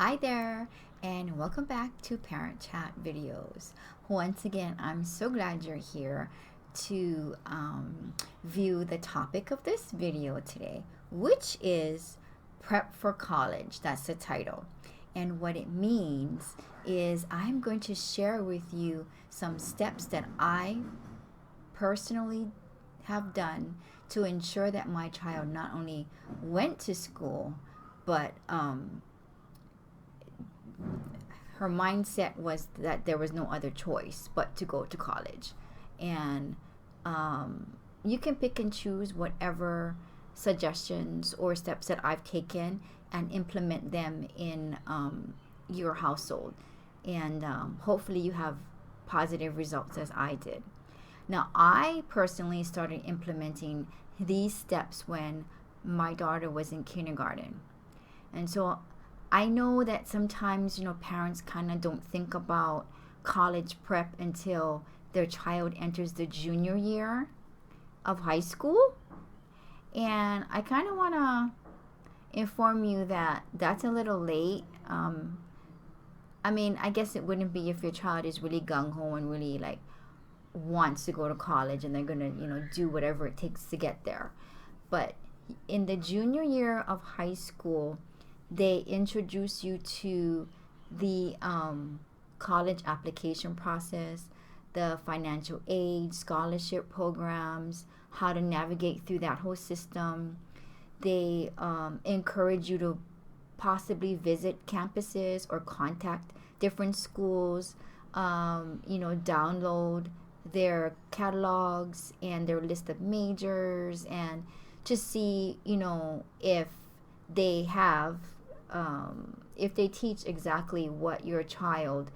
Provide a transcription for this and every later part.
Hi there, and welcome back to Parent Chat videos. Once again, I'm so glad you're here to view the topic of this video today, which is Prep for College. That's the title. And what it means is I'm going to share with you some steps that I personally have done to ensure that my child not only went to school, but her mindset was that there was no other choice but to go to college. And you can pick and choose whatever suggestions or steps that I've taken and implement them in your household. And hopefully you have positive results as I did. Now, I personally started implementing these steps when my daughter was in kindergarten. And so I know that sometimes, parents kind of don't think about college prep until their child enters the junior year of high school. And I kind of want to inform you that that's a little late. I guess it wouldn't be if your child is really gung-ho and really wants to go to college and they're going to, do whatever it takes to get there. But in the junior year of high school, they introduce you to the college application process, the financial aid, scholarship programs, how to navigate through that whole system. They encourage you to possibly visit campuses or contact different schools, download their catalogs and their list of majors and to see, if they have if they teach exactly what your child,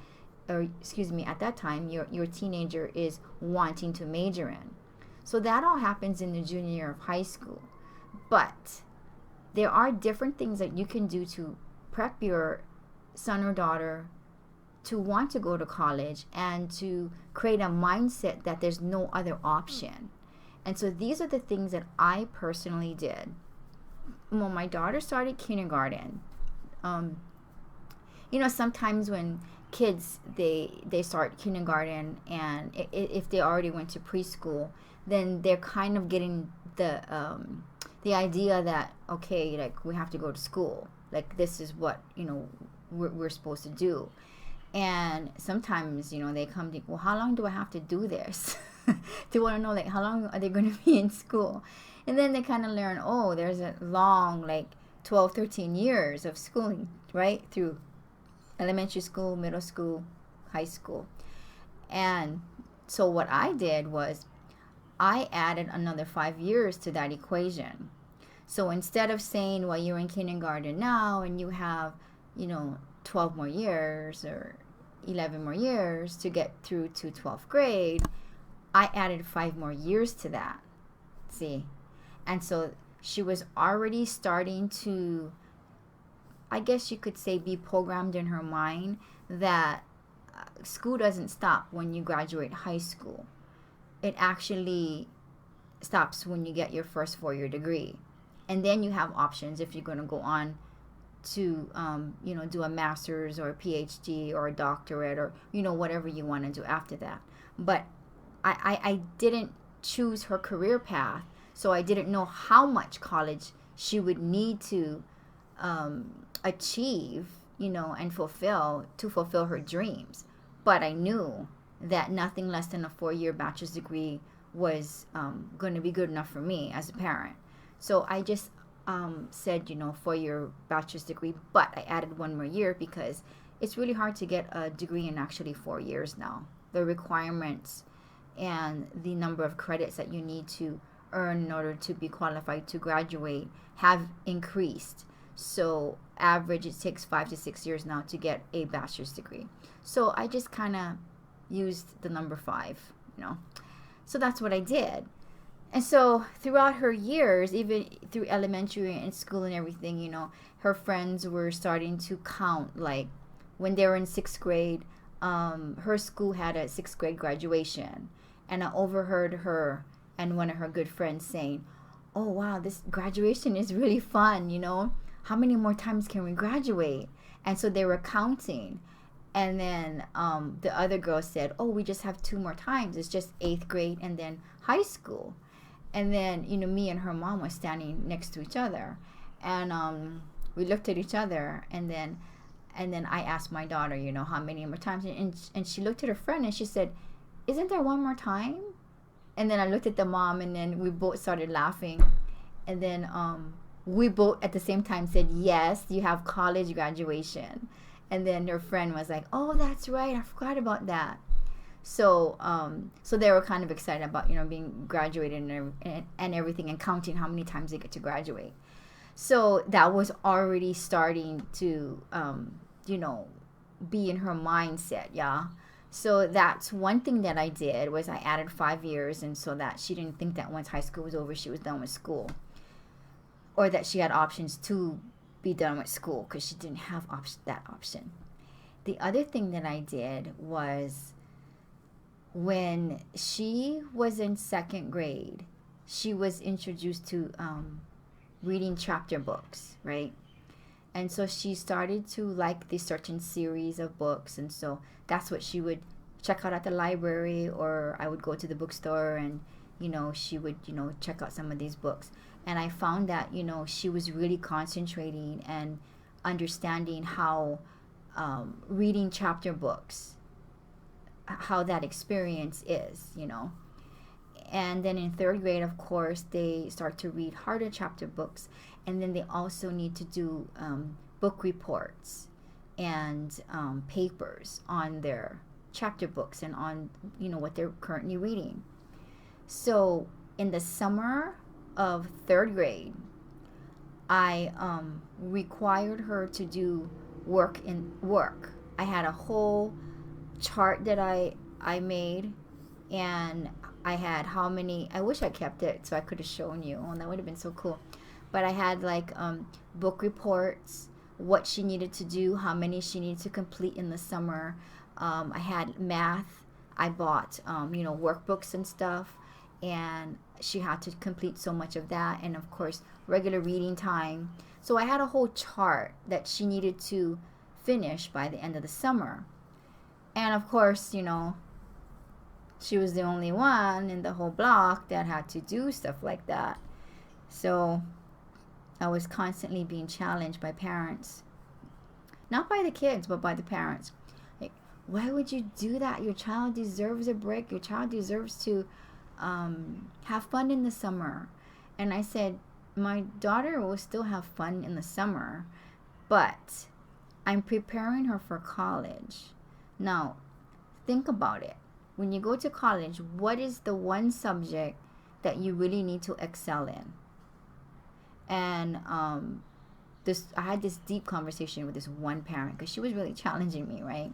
or excuse me, at that time your teenager is wanting to major in. So that all happens in the junior year of high school. But there are different things that you can do to prep your son or daughter to want to go to college and to create a mindset that there's no other option. And so these are the things that I personally did. When my daughter started kindergarten, sometimes when kids they start kindergarten, and if they already went to preschool, then they're kind of getting the idea that, okay, we have to go to school, this is what we're supposed to do. And sometimes they come to, well, how long do I have to do this? They want to know how long are they going to be in school. And then they kind of learn, oh, there's a long 12, 13 years of schooling, right? Through elementary school, middle school, high school. And so what I did was I added another 5 years to that equation. So instead of saying, well, you're in kindergarten now and you have, 12 more years or 11 more years to get through to 12th grade, I added 5 more years to that. See? And so she was already starting to, I guess you could say, be programmed in her mind that school doesn't stop when you graduate high school. It actually stops when you get your first 4-year degree. And then you have options if you're going to go on to, do a master's or a PhD or a doctorate or, whatever you want to do after that. But I didn't choose her career path. So I didn't know how much college she would need to achieve, and fulfill her dreams. But I knew that nothing less than a 4-year bachelor's degree was going to be good enough for me as a parent. So I just said, 4-year bachelor's degree, but I added 1 more year because it's really hard to get a degree in actually 4 years now. The requirements and the number of credits that you need to earn in order to be qualified to graduate have increased. So average, it takes 5 to 6 years now to get a bachelor's degree. So I just kind of used the number 5, So that's what I did. And so throughout her years, even through elementary and school and everything, her friends were starting to count. When they were in 6th grade, her school had a 6th grade graduation. And I overheard her and one of her good friends saying, oh, wow, this graduation is really fun, How many more times can we graduate? And so they were counting. And then the other girl said, oh, we just have 2 more times. It's just 8th grade and then high school. And then, me and her mom were standing next to each other. And we looked at each other. And then I asked my daughter, how many more times. And she looked at her friend and she said, isn't there one more time? And then I looked at the mom, and then we both started laughing. And then we both at the same time said, yes, you have college graduation. And then her friend was like, oh, that's right, I forgot about that. So so they were kind of excited about, being graduated and everything, and counting how many times they get to graduate. So that was already starting to, be in her mindset, yeah. So that's one thing that I did, was I added 5 years, and so that she didn't think that once high school was over, she was done with school. Or that she had options to be done with school, because she didn't have that option. The other thing that I did was, when she was in 2nd grade, she was introduced to reading chapter books, right? And so she started to like this certain series of books, and so that's what she would check out at the library, or I would go to the bookstore, and she would check out some of these books. And I found that she was really concentrating and understanding how reading chapter books, how that experience is, And then in 3rd grade, of course, they start to read harder chapter books. And then they also need to do book reports and papers on their chapter books and on, what they're currently reading. So in the summer of 3rd grade, I required her to do work. I had a whole chart that I made, and I had how many, I wish I kept it so I could have shown you. Oh, that would have been so cool. But I had like book reports, what she needed to do, how many she needed to complete in the summer. I had math. I bought, workbooks and stuff, and she had to complete so much of that. And of course, regular reading time. So I had a whole chart that she needed to finish by the end of the summer. And of course, she was the only one in the whole block that had to do stuff like that. So I was constantly being challenged by parents. Not by the kids, but by the parents. Like, why would you do that? Your child deserves a break. Your child deserves to have fun in the summer. And I said, my daughter will still have fun in the summer, but I'm preparing her for college. Now, think about it. When you go to college, what is the one subject that you really need to excel in? And I had this deep conversation with this one parent, because she was really challenging me, right?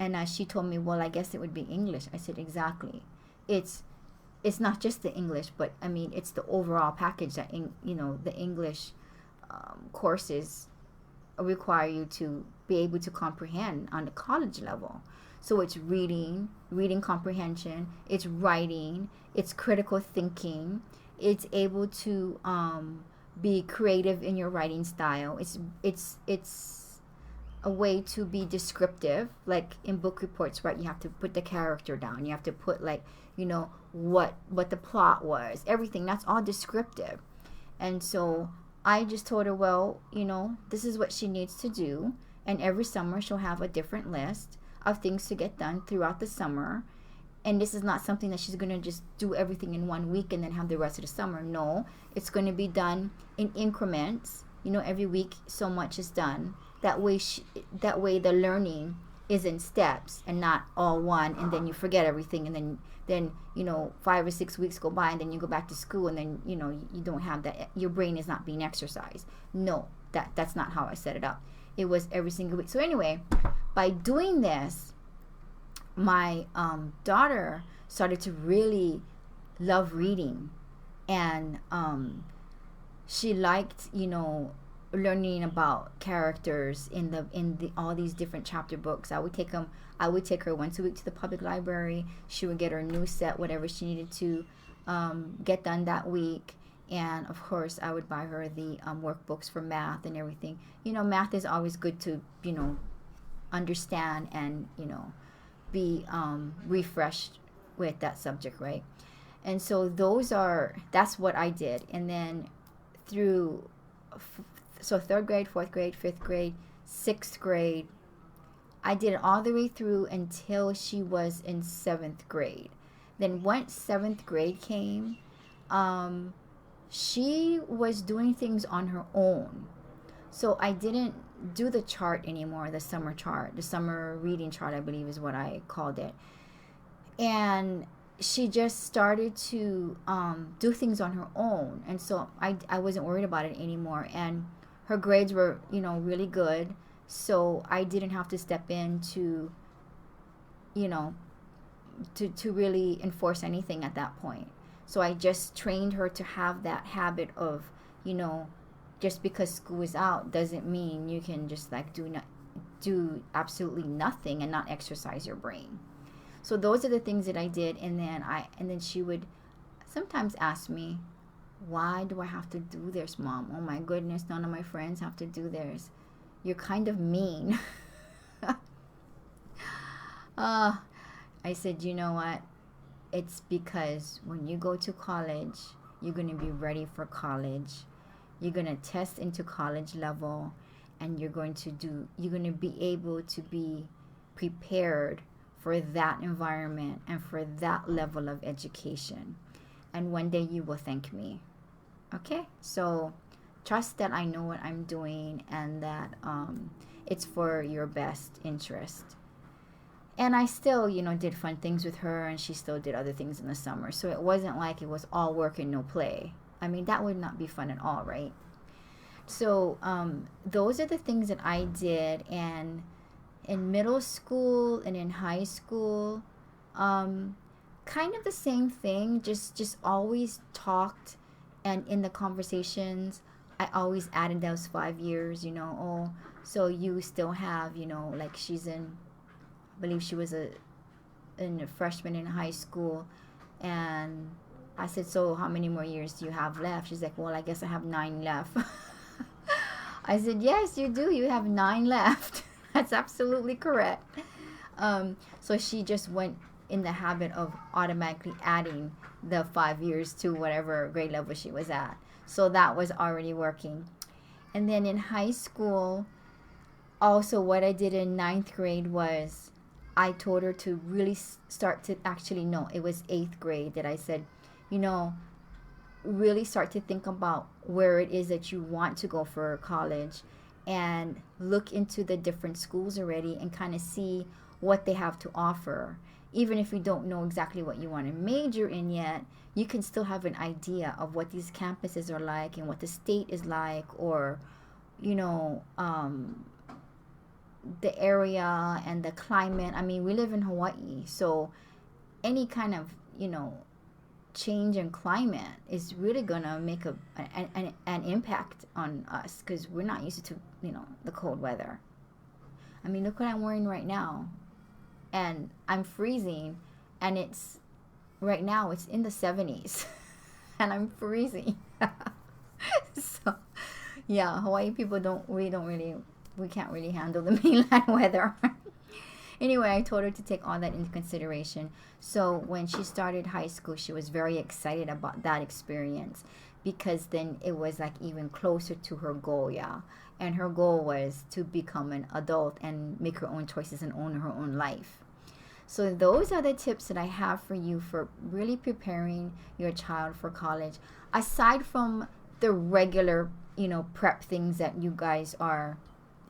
And she told me, well, I guess it would be English. I said, exactly. It's not just the English, but I mean, it's the overall package that the English courses require you to be able to comprehend on the college level. So it's reading comprehension, it's writing, it's critical thinking, it's able to be creative in your writing style. It's a way to be descriptive. Like in book reports, right? You have to put the character down. You have to put what the plot was. Everything, that's all descriptive. And so I just told her, well, this is what she needs to do. And every summer she'll have a different list of things to get done throughout the summer. And this is not something that she's going to just do everything in 1 week and then have the rest of the summer. No, it's going to be done in increments. Every week so much is done. That way the learning is in steps and not all one, and then you forget everything, and then 5 or 6 weeks go by, and then you go back to school, and then you don't have that. Your brain is not being exercised. No, that's not how I set it up. It was every single week. So anyway, by doing this, my daughter started to really love reading, and she liked learning about characters in the all these different chapter books. I would take her once a week to the public library. She would get her new set, whatever she needed to get done that week, And of course, I would buy her the workbooks for math and everything. Math is always good to, understand and, be refreshed with that subject, right? And so that's what I did. And then through, so third grade, fourth grade, fifth grade, sixth grade, I did it all the way through until she was in seventh grade. Then once seventh grade came, she was doing things on her own. So I didn't do the chart anymore, the summer chart, the summer reading chart, I believe is what I called it. And she just started to do things on her own. And so I wasn't worried about it anymore. And her grades were, really good. So I didn't have to step in to, to really enforce anything at that point. So I just trained her to have that habit of, just because school is out doesn't mean you can just like do absolutely nothing and not exercise your brain. So those are the things that I did. And then she would sometimes ask me, why do I have to do this, Mom? Oh my goodness, none of my friends have to do theirs. You're kind of mean. I said, you know what? It's because when you go to college, you're going to be ready for college. You're going to test into college level, and you're going to be able to be prepared for that environment and for that level of education. And one day you will thank me. Okay? So trust that I know what I'm doing and that it's for your best interest. And I still, did fun things with her, and she still did other things in the summer. So it wasn't like it was all work and no play. I mean, that would not be fun at all, right? So those are the things that I did. And in middle school and in high school, kind of the same thing, just always talked. And in the conversations, I always added those 5 years, oh, so you still have, like she's in, I believe she was a freshman in high school. And I said, so how many more years do you have left? She's like, well, I guess I have 9 left. I said, yes, you do. You have 9 left. That's absolutely correct. So she just went in the habit of automatically adding the 5 years to whatever grade level she was at. So that was already working. And then in high school, also what I did in 9th grade was I told her to really start to, actually, no, it was 8th grade that I said, really start to think about where it is that you want to go for college and look into the different schools already and kind of see what they have to offer. Even if you don't know exactly what you want to major in yet, you can still have an idea of what these campuses are like and what the state is like, or, the area and the climate. I mean, we live in Hawaii, so any kind of, change in climate is really gonna make an impact on us, because we're not used to, the cold weather. I mean, look what I'm wearing right now, and I'm freezing, and right now it's in the 70s, and I'm freezing. So, yeah, Hawaii people we can't really handle the mainland weather. Anyway, I told her to take all that into consideration. So when she started high school, she was very excited about that experience, because then it was like even closer to her goal, yeah. And her goal was to become an adult and make her own choices and own her own life. So those are the tips that I have for you for really preparing your child for college. Aside from the regular, prep things that you guys are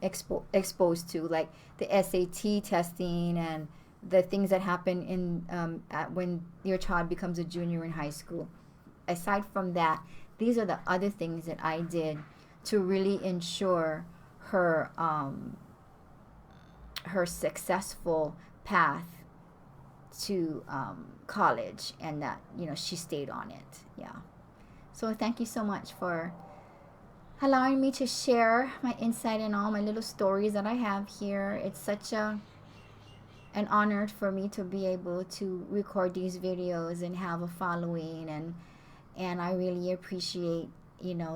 exposed to, like the SAT testing and the things that happen in when your child becomes a junior in high school. Aside from that, these are the other things that I did to really ensure her her successful path to college, and that she stayed on it. Yeah. So thank you so much for allowing me to share my insight and all my little stories that I have here. It's such an honor for me to be able to record these videos and have a following, and I really appreciate,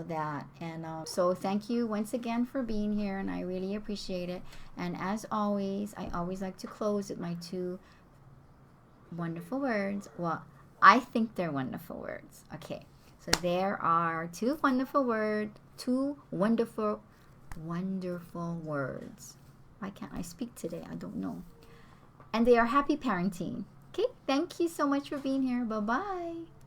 that. And so thank you once again for being here, and I really appreciate it. And as always, I always like to close with my two wonderful words. Well, I think they're wonderful words. Okay, so there are two wonderful words. Why can't I speak today? I don't know. And they are happy parenting. Okay, thank you so much for being here. Bye-bye.